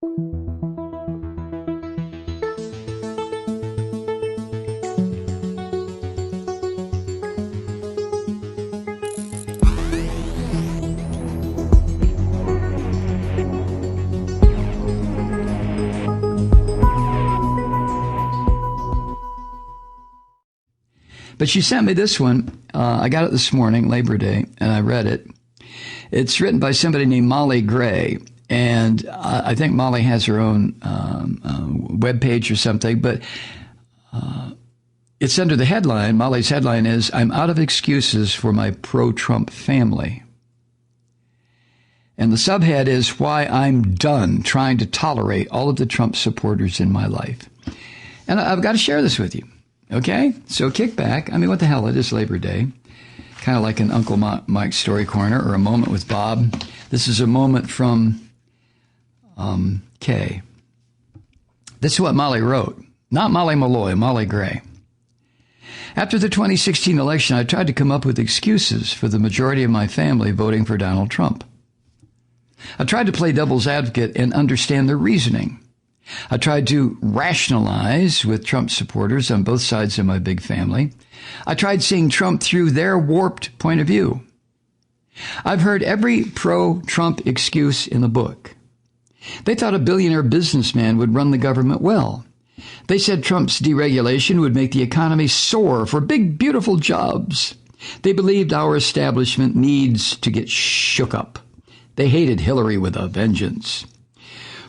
But she sent me this one. I got it this morning, Labor Day, and I read it. It's written by somebody named Molly Gray, and I think Molly has her own webpage or something, but it's under the headline. Molly's headline is, "I'm out of excuses for my pro-Trump family." And the subhead is, "Why I'm done trying to tolerate all of the Trump supporters in my life." And I've got to share this with you. Okay, so kick back. I mean, what the hell? It is Labor Day. Kind of like an Uncle Mike's Story Corner or a moment with Bob. This is a moment from Kay. This is what Molly wrote. Not Molly Malloy, Molly Gray. After the 2016 election, I tried to come up with excuses for the majority of my family voting for Donald Trump. I tried to play devil's advocate and understand their reasoning. I tried to rationalize with Trump supporters on both sides of my big family. I tried seeing Trump through their warped point of view. I've heard every pro-Trump excuse in the book. They thought a billionaire businessman would run the government well. They said Trump's deregulation would make the economy soar for big, beautiful jobs. They believed our establishment needs to get shook up. They hated Hillary with a vengeance.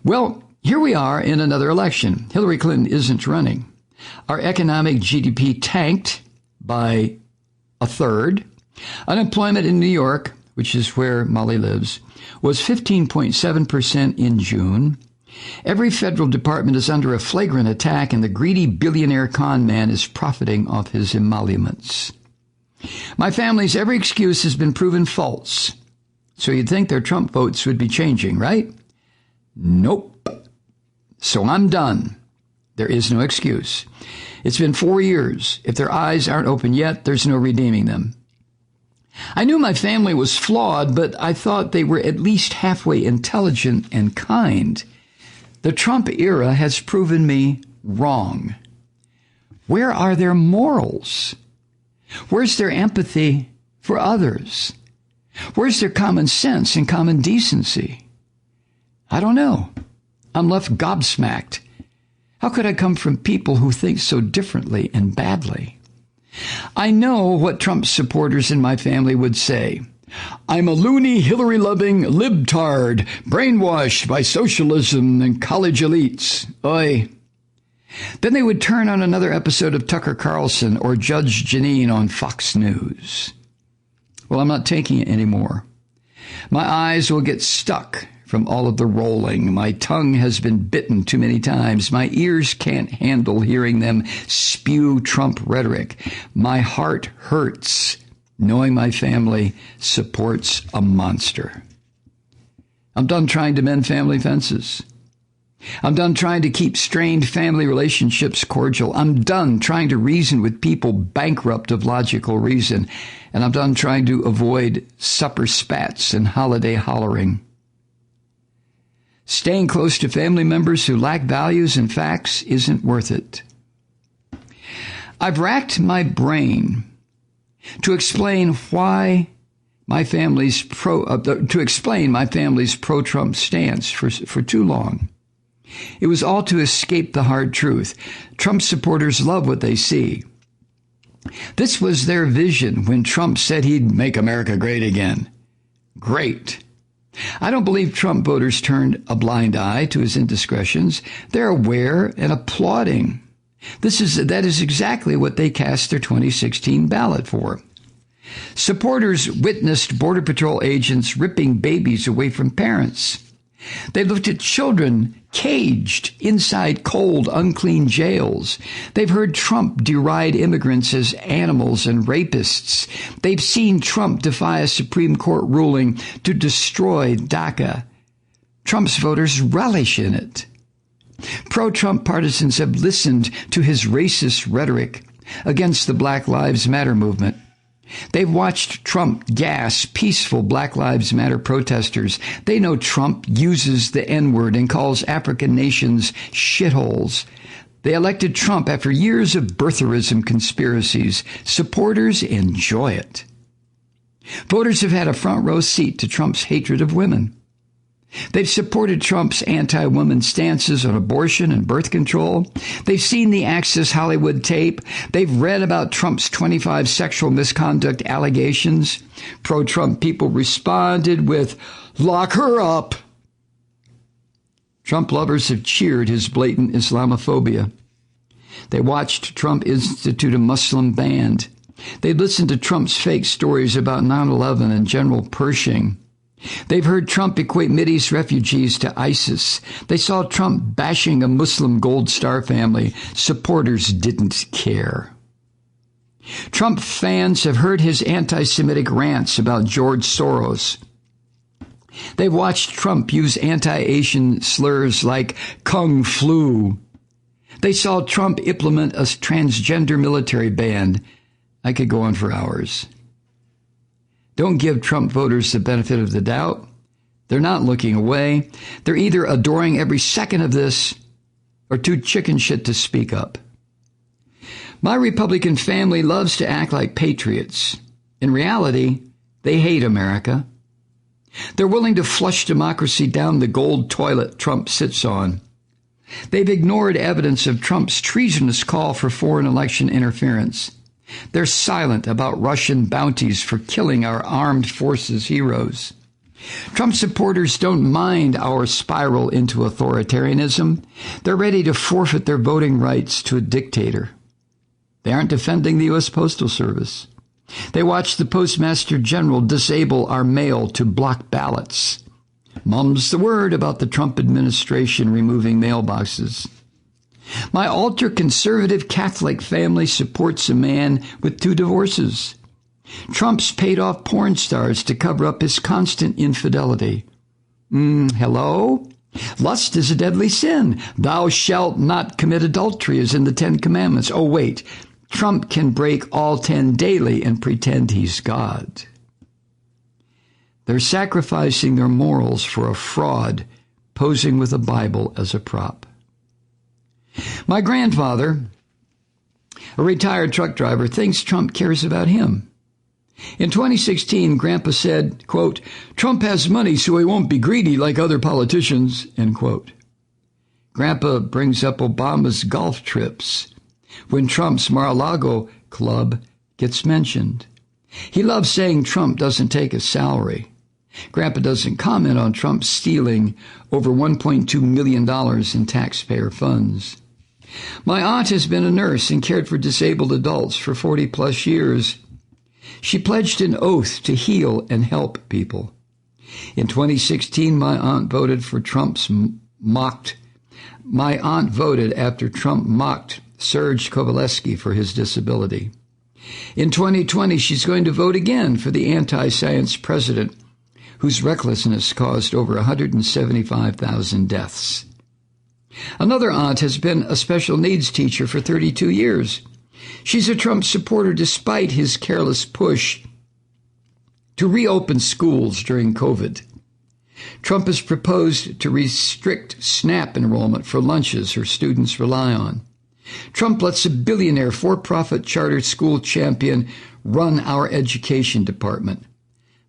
Well, here we are in another election. Hillary Clinton isn't running. Our economic GDP tanked by a third. Unemployment in New York, which is where Molly lives, was 15.7% in June. Every federal department is under a flagrant attack, and the greedy billionaire con man is profiting off his emoluments. My family's every excuse has been proven false. So you'd think their Trump votes would be changing, right? Nope. So I'm done. There is no excuse. It's been 4 years. If their eyes aren't open yet, there's no redeeming them. I knew my family was flawed, but I thought they were at least halfway intelligent and kind. The Trump era has proven me wrong. Where are their morals? Where's their empathy for others? Where's their common sense and common decency? I don't know. I'm left gobsmacked. How could I come from people who think so differently and badly? I know what Trump supporters in my family would say. I'm a loony, Hillary-loving libtard, brainwashed by socialism and college elites. Oy. Then they would turn on another episode of Tucker Carlson or Judge Jeanine on Fox News. Well, I'm not taking it anymore. My eyes will get stuck from all of the rolling. My tongue has been bitten too many times. My ears can't handle hearing them spew Trump rhetoric. My heart hurts knowing my family supports a monster. I'm done trying to mend family fences. I'm done trying to keep strained family relationships cordial. I'm done trying to reason with people bankrupt of logical reason. And I'm done trying to avoid supper spats and holiday hollering. Staying close to family members who lack values and facts isn't worth it. I've racked my brain to explain why my family's pro-Trump stance for too long. It was all to escape the hard truth. Trump supporters love what they see. This was their vision when Trump said he'd make America great again. Great. I don't believe Trump voters turned a blind eye to his indiscretions. They're aware and applauding. That is exactly what they cast their 2016 ballot for. Supporters witnessed Border Patrol agents ripping babies away from parents. They looked at children caged inside cold, unclean jails. They've heard Trump deride immigrants as animals and rapists. They've seen Trump defy a Supreme Court ruling to destroy DACA. Trump's voters relish in it. Pro-Trump partisans have listened to his racist rhetoric against the Black Lives Matter movement. They've watched Trump gas peaceful Black Lives Matter protesters. They know Trump uses the N-word and calls African nations shitholes. They elected Trump after years of birtherism conspiracies. Supporters enjoy it. Voters have had a front row seat to Trump's hatred of women. They've supported Trump's anti-woman stances on abortion and birth control. They've seen the Access Hollywood tape. They've read about Trump's 25 sexual misconduct allegations. Pro-Trump people responded with, "Lock her up." Trump lovers have cheered his blatant Islamophobia. They watched Trump institute a Muslim ban. They listened to Trump's fake stories about 9/11 and General Pershing. They've heard Trump equate Mideast refugees to ISIS. They saw Trump bashing a Muslim Gold Star family. Supporters didn't care. Trump fans have heard his anti-Semitic rants about George Soros. They've watched Trump use anti-Asian slurs like Kung Flu. They saw Trump implement a transgender military ban. I could go on for hours. Don't give Trump voters the benefit of the doubt. They're not looking away. They're either adoring every second of this or too chicken shit to speak up. My Republican family loves to act like patriots. In reality, they hate America. They're willing to flush democracy down the gold toilet Trump sits on. They've ignored evidence of Trump's treasonous call for foreign election interference. They're silent about Russian bounties for killing our armed forces heroes. Trump supporters don't mind our spiral into authoritarianism. They're ready to forfeit their voting rights to a dictator. They aren't defending the U.S. Postal Service. They watch the Postmaster General disable our mail to block ballots. Mum's the word about the Trump administration removing mailboxes. My ultra-conservative Catholic family supports a man with 2 divorces. Trump's paid off porn stars to cover up his constant infidelity. Hello? Lust is a deadly sin. Thou shalt not commit adultery is in the 10 Commandments. Oh, wait. Trump can break all 10 daily and pretend he's God. They're sacrificing their morals for a fraud, posing with a Bible as a prop. My grandfather, a retired truck driver, thinks Trump cares about him. In 2016, Grandpa said, quote, "Trump has money so he won't be greedy like other politicians," end quote. Grandpa brings up Obama's golf trips when Trump's Mar-a-Lago club gets mentioned. He loves saying Trump doesn't take a salary. Grandpa doesn't comment on Trump stealing over $1.2 million in taxpayer funds. My aunt has been a nurse and cared for disabled adults for 40-plus years. She pledged an oath to heal and help people. In 2016, my aunt voted after Trump mocked Serge Kovaleski for his disability. In 2020, she's going to vote again for the anti-science president whose recklessness caused over 175,000 deaths. Another aunt has been a special needs teacher for 32 years. She's a Trump supporter despite his careless push to reopen schools during COVID. Trump has proposed to restrict SNAP enrollment for lunches her students rely on. Trump lets a billionaire for-profit charter school champion run our education department.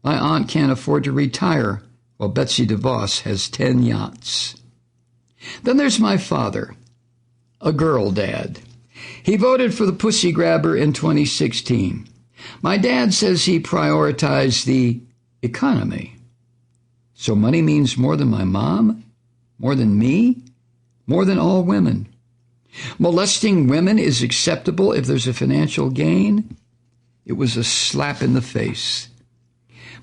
My aunt can't afford to retire, while Betsy DeVos has 10 yachts. Then there's my father, a girl dad. He voted for the pussy grabber in 2016. My dad says he prioritized the economy. So money means more than my mom, more than me, more than all women. Molesting women is acceptable if there's a financial gain. It was a slap in the face.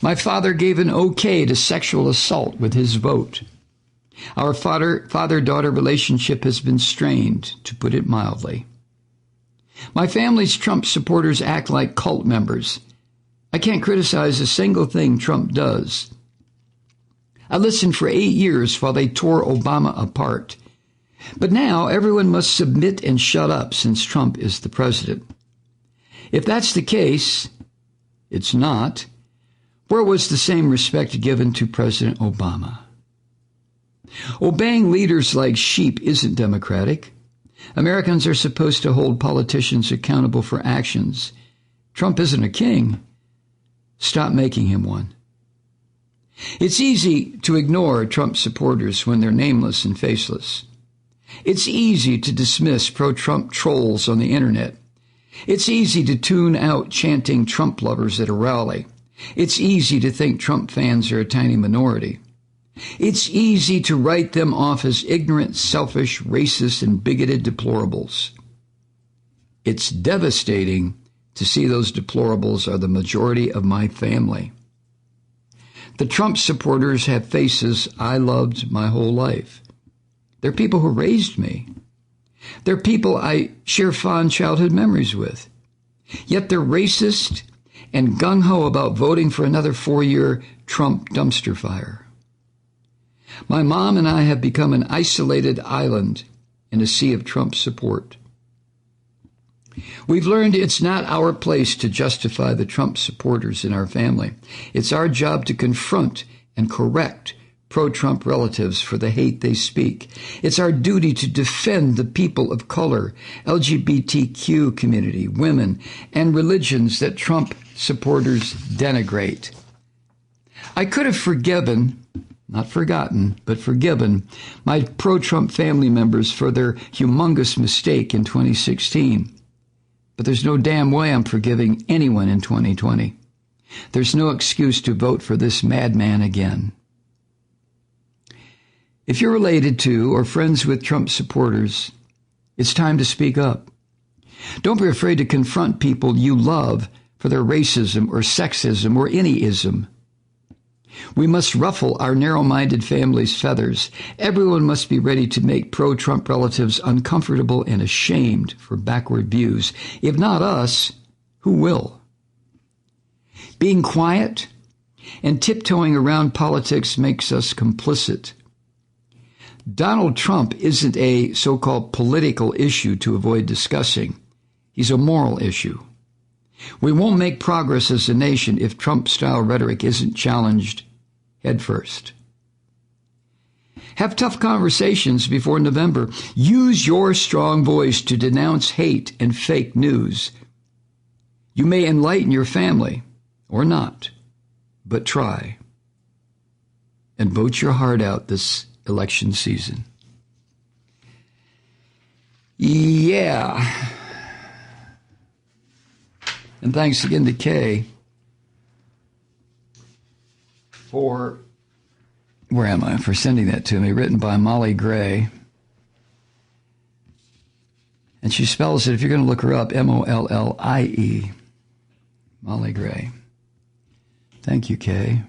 My father gave an okay to sexual assault with his vote. Our father-daughter relationship has been strained, to put it mildly. My family's Trump supporters act like cult members. I can't criticize a single thing Trump does. I listened for 8 years while they tore Obama apart. But now everyone must submit and shut up since Trump is the president. If that's the case, It's not. Where was the same respect given to President Obama? Obeying leaders like sheep isn't democratic. Americans are supposed to hold politicians accountable for actions. Trump isn't a king. Stop making him one. It's easy to ignore Trump supporters when they're nameless and faceless. It's easy to dismiss pro-Trump trolls on the internet. It's easy to tune out chanting Trump lovers at a rally. It's easy to think Trump fans are a tiny minority. It's easy to write them off as ignorant, selfish, racist, and bigoted deplorables. It's devastating to see those deplorables are the majority of my family. The Trump supporters have faces I loved my whole life. They're people who raised me. They're people I share fond childhood memories with. Yet they're racist and gung-ho about voting for another 4-year Trump dumpster fire. My mom and I have become an isolated island in a sea of Trump support. We've learned it's not our place to justify the Trump supporters in our family. It's our job to confront and correct pro-Trump relatives for the hate they speak. It's our duty to defend the people of color, LGBTQ community, women, and religions that Trump supporters denigrate. I could have forgiven, not forgotten, but forgiven my pro-Trump family members for their humongous mistake in 2016. But there's no damn way I'm forgiving anyone in 2020. There's no excuse to vote for this madman again. If you're related to or friends with Trump supporters, it's time to speak up. Don't be afraid to confront people you love for their racism or sexism or any ism. We must ruffle our narrow-minded family's feathers. Everyone must be ready to make pro-Trump relatives uncomfortable and ashamed for backward views. If not us, who will? Being quiet and tiptoeing around politics makes us complicit. Donald Trump isn't a so-called political issue to avoid discussing. He's a moral issue. We won't make progress as a nation if Trump-style rhetoric isn't challenged head first. Have tough conversations before November. Use your strong voice to denounce hate and fake news. You may enlighten your family, or not, but try. And vote your heart out this election season. Yeah. And thanks again to Kay for sending that to me, written by Molly Gray. And she spells it, if you're going to look her up, Mollie. Molly Gray. Thank you, Kay.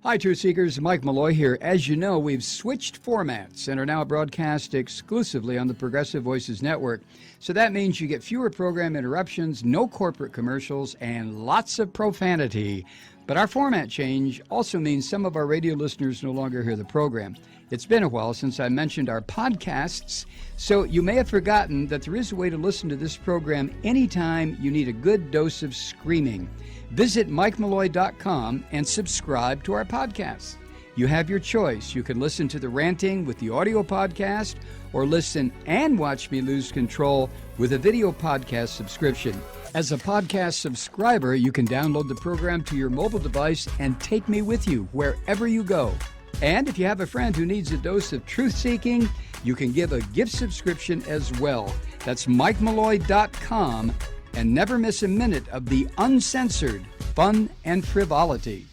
Hi, Truth Seekers. Mike Malloy here. As you know, we've switched formats and are now broadcast exclusively on the Progressive Voices Network. So that means you get fewer program interruptions, no corporate commercials, and lots of profanity. But our format change also means some of our radio listeners no longer hear the program. It's been a while since I mentioned our podcasts, so you may have forgotten that there is a way to listen to this program anytime you need a good dose of screaming. Visit MikeMalloy.com and subscribe to our podcast. You have your choice. You can listen to The Ranting with the audio podcast, or listen and watch me lose control with a video podcast subscription. As a podcast subscriber, you can download the program to your mobile device and take me with you wherever you go. And if you have a friend who needs a dose of truth-seeking, you can give a gift subscription as well. That's MikeMalloy.com, and never miss a minute of the uncensored fun and frivolity.